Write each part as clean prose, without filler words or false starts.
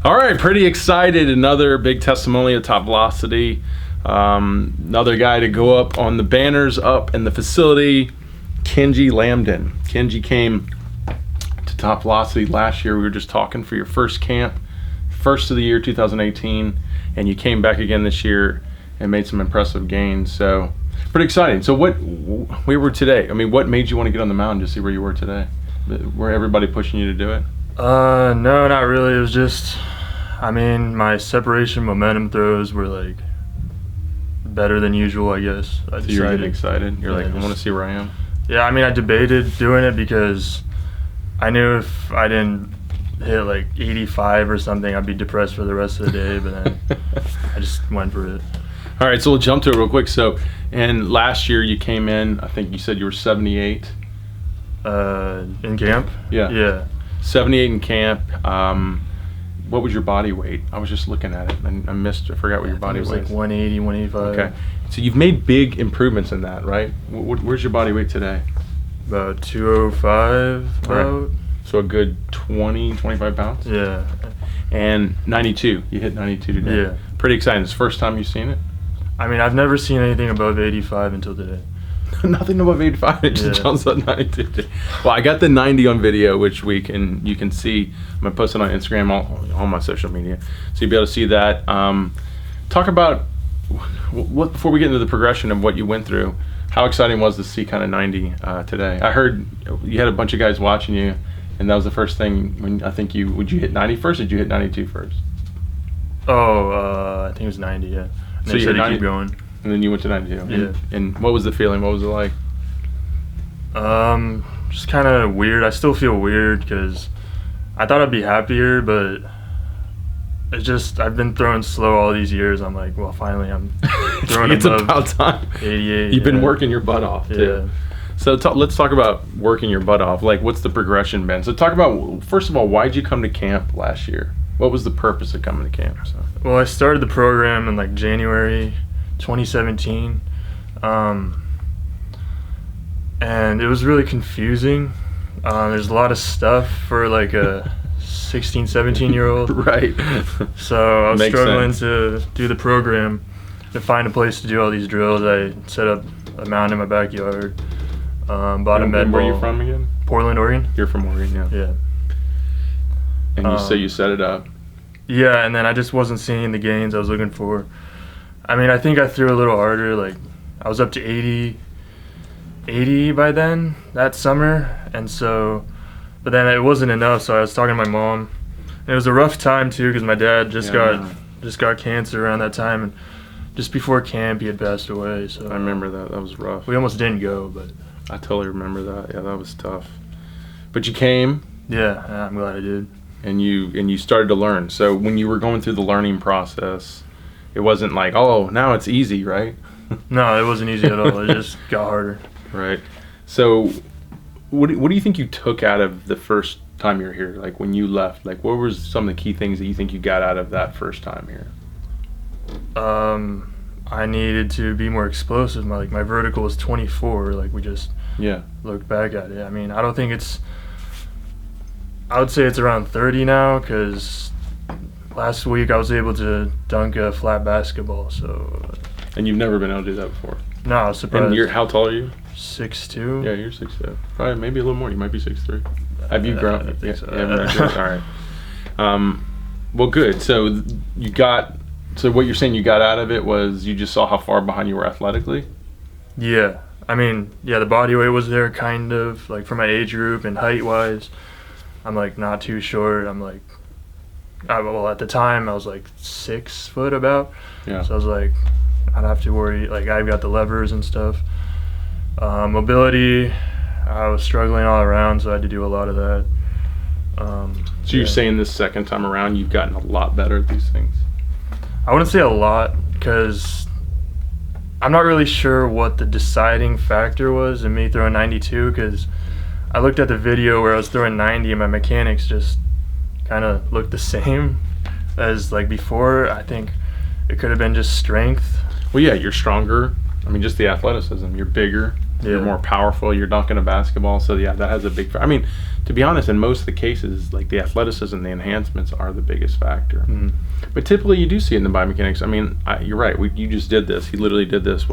All right, pretty excited. Another big testimonial at TopVelocity. Another guy to go up on the banners up in the facility, Kenji Lamden. Kenji came to TopVelocity last year. We were just talking for your first camp, first of the year 2018, and you came back again this year and made some impressive gains. So pretty exciting. So we were today. I mean, what made you want to get on the mountain to see where you were today? Were everybody pushing you to do it? No, not really. It was just, I mean, my separation momentum throws were like better than usual, I guess. So you were getting excited? You're like, I want to see where I am? Yeah, I mean, I debated doing it because I knew if I didn't hit like 85 or something, I'd be depressed for the rest of the day, but then I just went for it. All right, so we'll jump to it real quick. So, and last year you came in, I think you said you were 78. In camp? Yeah. 78 in camp. What was your body weight? I was just looking at it and I forgot what your body weight was. It was like 180, 185. Okay. So you've made big improvements in that, right? Where's your body weight today? About 205. Right. So a good 20, 25 pounds? Yeah. And 92. You hit 92 today. Yeah. Pretty exciting. It's the first time you've seen it? I mean, I've never seen anything above 85 until today. Nothing above 85. It just jumps up 92. Well, I got the 90 on video, which you can see. I'm gonna post it on Instagram, all my social media, so you'll be able to see that. Talk about what before we get into the progression of what you went through. How exciting was to see kind of 90 today? I heard you had a bunch of guys watching you, and that was the first thing. When I think would you hit 90 first, or did you hit 92 first? Oh, I think it was 90. Yeah. And so you said hit to keep going. And then you went to 92. Yeah. And what was the feeling? What was it like? Just kind of weird. I still feel weird because I thought I'd be happier, but it's just I've been throwing slow all these years. I'm like, well, finally I'm throwing it's above about time. 88. You've been working your butt off too. Yeah. So let's talk about working your butt off. Like, what's the progression been? So talk about, first of all, why'd you come to camp last year? What was the purpose of coming to camp? So. Well, I started the program in like January 2017, and it was really confusing. There's a lot of stuff for like a 16, 17-year-old. Right. So I was Makes struggling sense. to do the program, to find a place to do all these drills. I set up a mound in my backyard, bought a med ball. Where are you from again? Portland, Oregon. You're from Oregon, yeah. Yeah. And you set it up. Yeah, and then I just wasn't seeing the gains I was looking for. I mean, I think I threw a little harder. Like, I was up to 80 by then, that summer. And so, but then it wasn't enough, so I was talking to my mom. And it was a rough time, too, because my dad just got cancer around that time. And just before camp, he had passed away. So I remember that. That was rough. We almost didn't go, but... I totally remember that. Yeah, that was tough. But you came. Yeah, I'm glad I did. And you started to learn. So when you were going through the learning process, it wasn't like, oh, now it's easy, right? No, it wasn't easy at all. It just got harder. Right. So what do you think you took out of the first time you were here? Like when you left, like what was some of the key things that you think you got out of that first time here? I needed to be more explosive. My vertical was 24. Like we just looked back at it. I mean, I don't think I would say it's around 30 now, because last week I was able to dunk a flat basketball. So. And you've never been able to do that before? No, I was surprised. And how tall are you? 6'2". Yeah, you're 6'2". Probably maybe a little more. You might be 6'3". Have you grown? I think so. All right. Well, good. So what you're saying you got out of it was you just saw how far behind you were athletically? Yeah. I mean, yeah, the body weight was there kind of, like for my age group, and height-wise, I'm like not too short. I'm like, well, at the time I was like 6 foot about. Yeah. So I was like, I'd have to worry. Like I've got the levers and stuff. Mobility, I was struggling all around, so I had to do a lot of that. So you're saying this second time around you've gotten a lot better at these things? I wouldn't say a lot, because I'm not really sure what the deciding factor was in me throwing 92, because I looked at the video where I was throwing 90 and my mechanics just kind of looked the same as like before. I think it could have been just strength. Well, yeah, you're stronger. I mean, just the athleticism. You're bigger. You're more powerful. You're dunking a basketball. So, yeah, that has a big... I mean, to be honest, in most of the cases, like the athleticism, the enhancements are the biggest factor. Mm-hmm. But typically you do see it in the biomechanics. I mean, you're right. You just did this. He literally did this,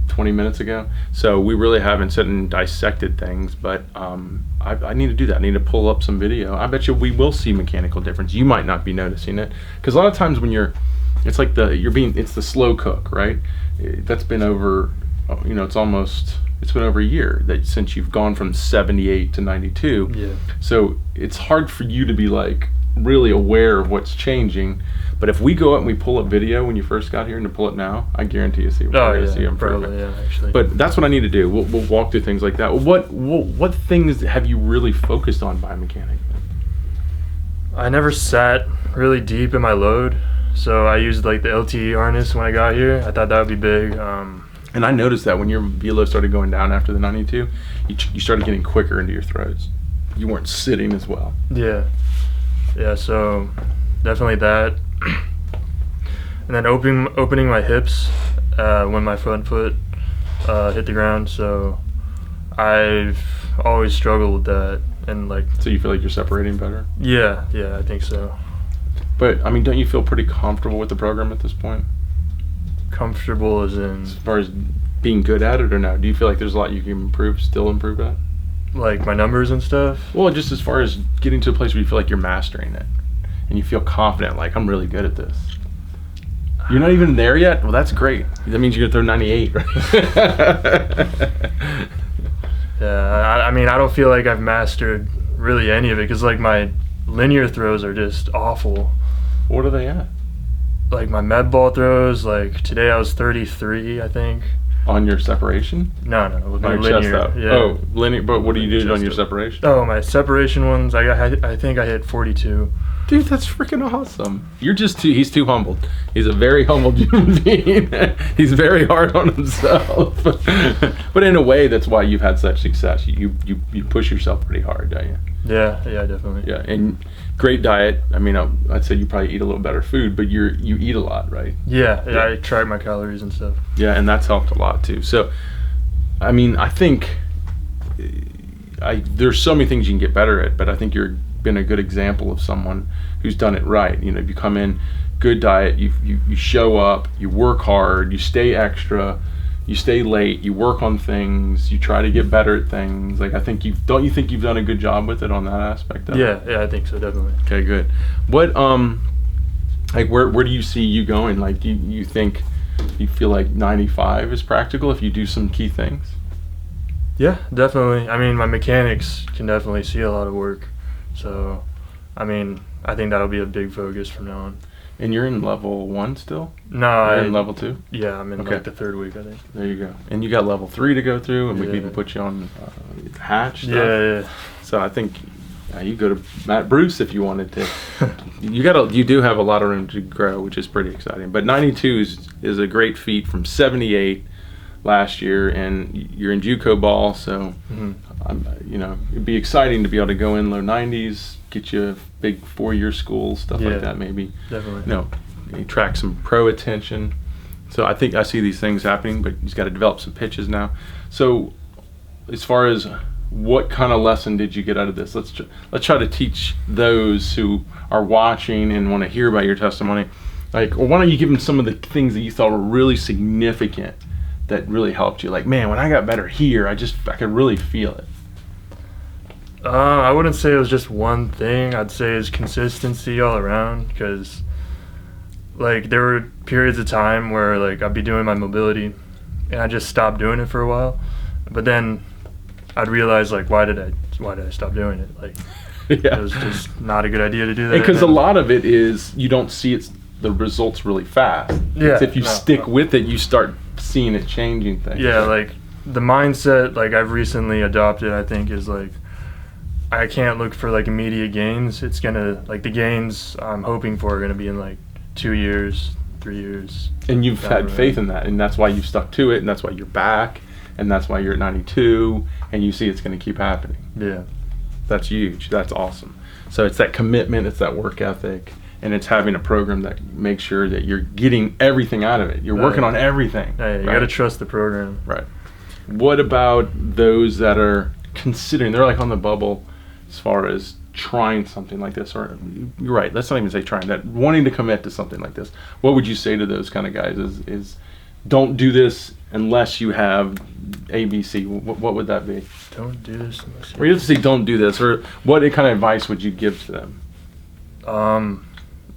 20 minutes ago? So we really haven't sat and dissected things, but I need to do that. I need to pull up some video. I bet you we will see mechanical difference. You might not be noticing it. Because a lot of times when it's like it's the slow cook, right? That's been over, it's been over a year since you've gone from 78 to 92. Yeah. So it's hard for you to be like really aware of what's changing. But if we go out and we pull up video when you first got here and to pull it now, I guarantee you see improvement. Probably, yeah, actually. But that's what I need to do. We'll walk through things like that. What things have you really focused on biomechanics? I never sat really deep in my load, so I used like the LTE harness when I got here. I thought that would be big. And I noticed that when your velo started going down after the 92, you started getting quicker into your throws. You weren't sitting as well. Yeah. So definitely that. And then opening my hips when my front foot hit the ground. So I've always struggled with that, and like. So you feel like you're separating better? Yeah, I think so. But I mean, don't you feel pretty comfortable with the program at this point? Comfortable as far as being good at it, or no? Do you feel like there's a lot you can still improve at? Like my numbers and stuff? Well, just as far as getting to a place where you feel like you're mastering it and you feel confident, like I'm really good at this. You're not even there yet? Well, that's great. That means you're going to throw 98, right? Yeah, I mean, I don't feel like I've mastered really any of it, because like my linear throws are just awful. What are they at? Like my med ball throws, like today I was 33, I think. On your separation? No, with my your linear. Chest out. Yeah. Oh, linear. But what do you do on your separation? Oh, my separation ones, I think I hit 42. Dude, that's freaking awesome. He's too humbled. He's a very humbled human being. He's very hard on himself. But in a way, that's why you've had such success. You push yourself pretty hard, don't you? Yeah, definitely. Yeah, and great diet. I mean, I'd say you probably eat a little better food, but you eat a lot, right? Yeah, I track my calories and stuff. Yeah, and that's helped a lot too. So, I mean, I think there's so many things you can get better at, but I think you've been a good example of someone who's done it right. You know, you come in, good diet, you show up, you work hard, you stay extra, you stay late, you work on things, you try to get better at things. Like, I think don't you think you've done a good job with it on that aspect of it? Yeah, I think so, definitely. Okay, good. What like where do you see you going? Like, do you think you feel like 95 is practical if you do some key things? Yeah, definitely. I mean, my mechanics can definitely see a lot of work. So, I mean, I think that'll be a big focus from now on. And you're in level 1 still? No, You're in level 2? Yeah, I'm in like the 3rd week, I think. There you go. And you got level 3 to go through, and we can even put you on hatch stuff. Yeah. So I think you go to Matt Bruce if you wanted to. You do have a lot of room to grow, which is pretty exciting. But 92 is a great feat from 78 last year, and you're in JUCO ball, so it'd be exciting to be able to go in low 90s, get you a big 4-year school, stuff like that, maybe. Definitely. You attract some pro attention. So I think I see these things happening, but he's got to develop some pitches now. So as far as what kind of lesson did you get out of this? Let's try to teach those who are watching and want to hear about your testimony. Like, well, why don't you give them some of the things that you thought were really significant that really helped you? Like, man, when I got better here, I could really feel it. I wouldn't say it was just one thing. I'd say it's consistency all around, because like there were periods of time where like I'd be doing my mobility and I just stopped doing it for a while, but then I'd realize like why did I stop doing it? Like it was just not a good idea to do that. Because a lot of it is you don't see the results really fast. Yeah. If you stick with it, you start seeing it changing things. Yeah, like the mindset like I've recently adopted, I think, is like I can't look for like immediate gains. It's gonna like the gains I'm hoping for are gonna be in like 2 years, 3 years. And you've had faith in that, and that's why you've stuck to it, and that's why you're back, and that's why you're at 92, and you see it's going to keep happening. Yeah. That's huge. That's awesome. So it's that commitment, it's that work ethic, and it's having a program that makes sure that you're getting everything out of it. You're working on everything. Yeah, you got to trust the program. Right. What about those that are considering, they're like on the bubble, as far as trying something like this? Or you're right, let's not even say trying, that wanting to commit to something like this. What would you say to those kind of guys? Is don't do this unless you have ABC. What would that be? Don't do this unless Or you have to say don't do this, or what kind of advice would you give to them?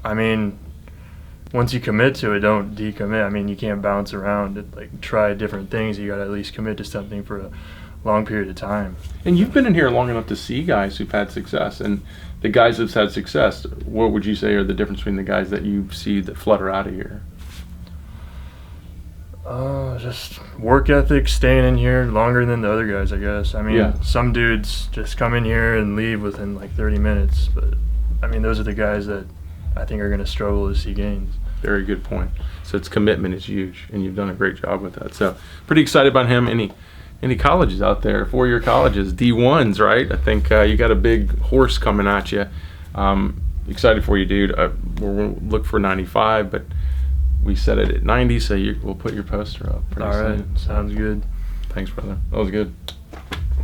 I mean, once you commit to it, don't decommit. I mean, you can't bounce around and like try different things. You got to at least commit to something for a long period of time. And you've been in here long enough to see guys who've had success, and the guys that've had success, what would you say are the difference between the guys that you see that flutter out of here? Just work ethic, staying in here longer than the other guys, I guess. I mean, Yeah. some dudes just come in here and leave within like 30 minutes, but I mean, those are the guys that I think are going to struggle to see gains. Very good point. So it's commitment is huge, and you've done a great job with that. So pretty excited about him. Any colleges out there, 4-year colleges, D1s, right? I think you got a big horse coming at you. Excited for you, dude. We'll look for 95, but we set it at 90, so we'll put your poster up pretty All right, soon. sounds good. Thanks, brother. That was good.